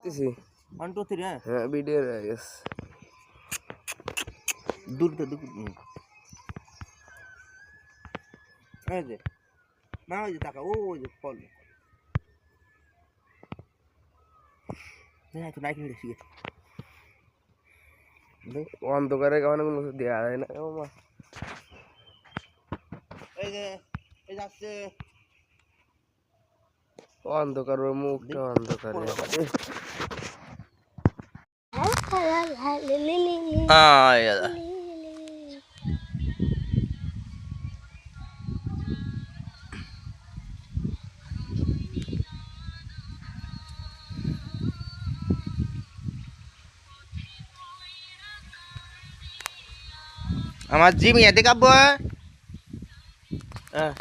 দিছি 1 2 3 হ্যাঁ হ্যাঁ ভিডিও হয়ে গেছে দূর এই যে না ওই যে টাকা ওই যে ফল হ্যাঁ তো নাইকি দেখি অন্ধকারে কেমন কোনো দেয়া যায় না ও মা এই যে এই যাচ্ছে অন্ধকার ওর মুখটা অন্ধকারে আমার জিম এতে কাব্য হ্যাঁ